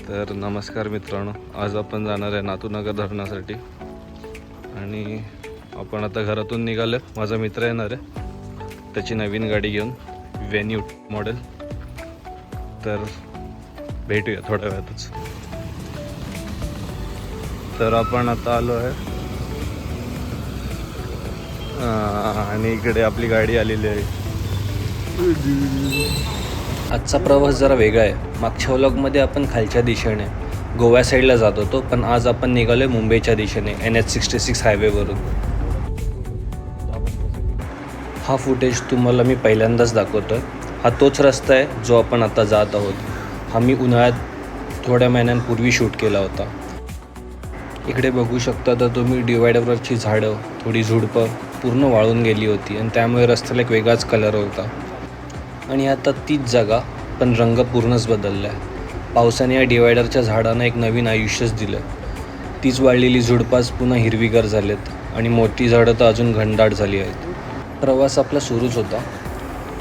तर नमस्कार मित्रांनो, आज आपण जाणार आहे नातूनगर धरणासाठी आणि आपण आता घरातून निघालो. माझा मित्र येणार आहे त्याची नवीन गाडी घेऊन, व्हेन्यू मॉडेल. तर भेटूया थोड्या वेळातच. तर आपण आता आलो आहे आणि इकडे आपली गाडी आलेली आहे. आजचा प्रवास जरा वेगळा आहे. मागच्या व्लॉगमध्ये आपण खालच्या दिशेने गोव्या साईडला जात होतो, पण आज आपण निघालो आहे मुंबईच्या दिशेने NH66 हायवेवरून. हा फुटेज तुम्हाला मी पहिल्यांदाच दाखवतो आहे. हा तोच रस्ता आहे जो आपण आता जात आहोत. हा मी उन्हाळ्यात थोड्या महिन्यांपूर्वी शूट केला होता. इकडे बघू शकता तर तुम्ही डिवायडरवरची झाडं, थोडी झुडपं पूर्ण वाळून गेली होती आणि त्यामुळे रस्त्याला एक वेगळाच कलर होता. आणि आता तीच जागा, पण रंग पूर्णच बदलला आहे. पावसाने या डिवायडरच्या झाडांना एक नवीन आयुष्यच दिलं. तीच वाळलेली झुडपास पुन्हा हिरवीगार झालेत आणि मोठी झाडं तर अजून घनदाट झाली आहेत. प्रवास आपला सुरूच होता.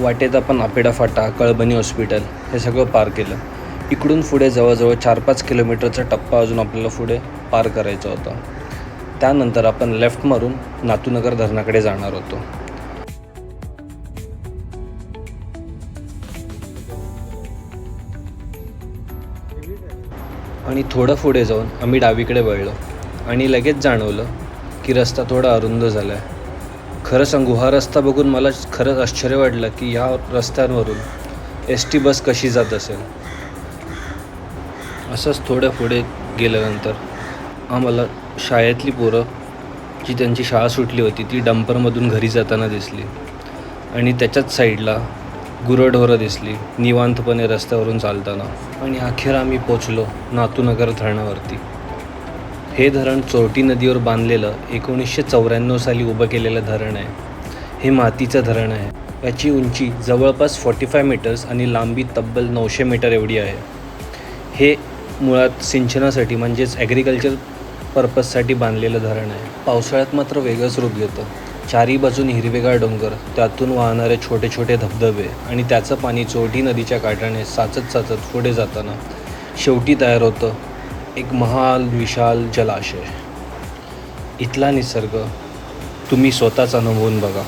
वाटेत आपण आपेडा फाटा, कळबणी हॉस्पिटल हे सगळं पार केलं. इकडून पुढे जवळजवळ 4-5 किलोमीटरचा टप्पा अजून आपल्याला पुढे पार करायचा होता. त्यानंतर आपण लेफ्ट मारून नातूनगर धरणाकडे जाणार होतो. आणि थोडं पुढे जाऊन आम्ही डावीकडे वळलो आणि लगेच जाणवलं की रस्ता थोडा अरुंद झाला आहे. खरं सांगू, हा रस्ता बघून मला खरंच आश्चर्य वाटलं की ह्या रस्त्यांवरून ST बस कशी जात असेल. असंच थोड्या पुढे गेल्यानंतर आम्हाला शाळेतली पोरं, जी त्यांची शाळा सुटली होती, ती डंपरमधून घरी जाताना दिसली. आणि त्याच्याच साईडला गुरंढोरं दिसली निवांतपणे रस्त्यावरून चालताना. आणि अखेर आम्ही पोचलो नातूनगर धरणावरती. हे धरण चोरटी नदीवर बांधलेलं 1994 साली उभं केलेलं धरण आहे. हे मातीचं धरण आहे. याची उंची जवळपास 45 मीटर्स आणि लांबी तब्बल 900 मीटर एवढी आहे. हे मुळात सिंचनासाठी म्हणजेच ॲग्रिकल्चर पर्पजसाठी बांधलेलं धरण आहे. पावसाळ्यात मात्र वेगळंच रूप घेतं. चारी बाजून हिरवेगार डोंगर, त्यातून वाहणारे छोटे छोटे धबधबे आणि त्याचं पाणी चोरटी नदीच्या काठाने साचत पुढे जाताना शेवटी तयार होतं एक महाल विशाल जलाशय. इथला निसर्ग तुम्ही स्वतःच अनुभवून बघा.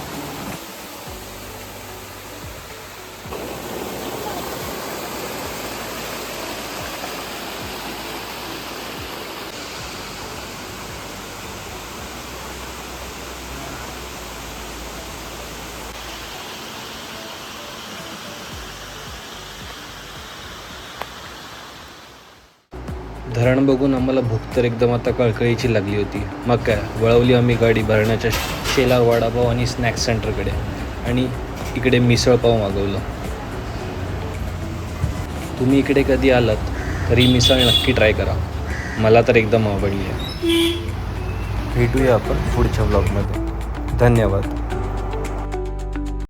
धरण बघून आम्हाला भूक तर एकदम आता कळकळीची लागली होती. मग काय, वळवली आम्ही गाडी भरण्याच्या शेलार वडापाव आणि स्नॅक्स सेंटरकडे आणि इकडे मिसळपाव मागवलं. तुम्ही इकडे कधी आलात तरी मिसळ नक्की ट्राय करा. मला तर एकदम आवडली आहे. भेटूया आपण पुढच्या व्लॉगमध्ये. धन्यवाद.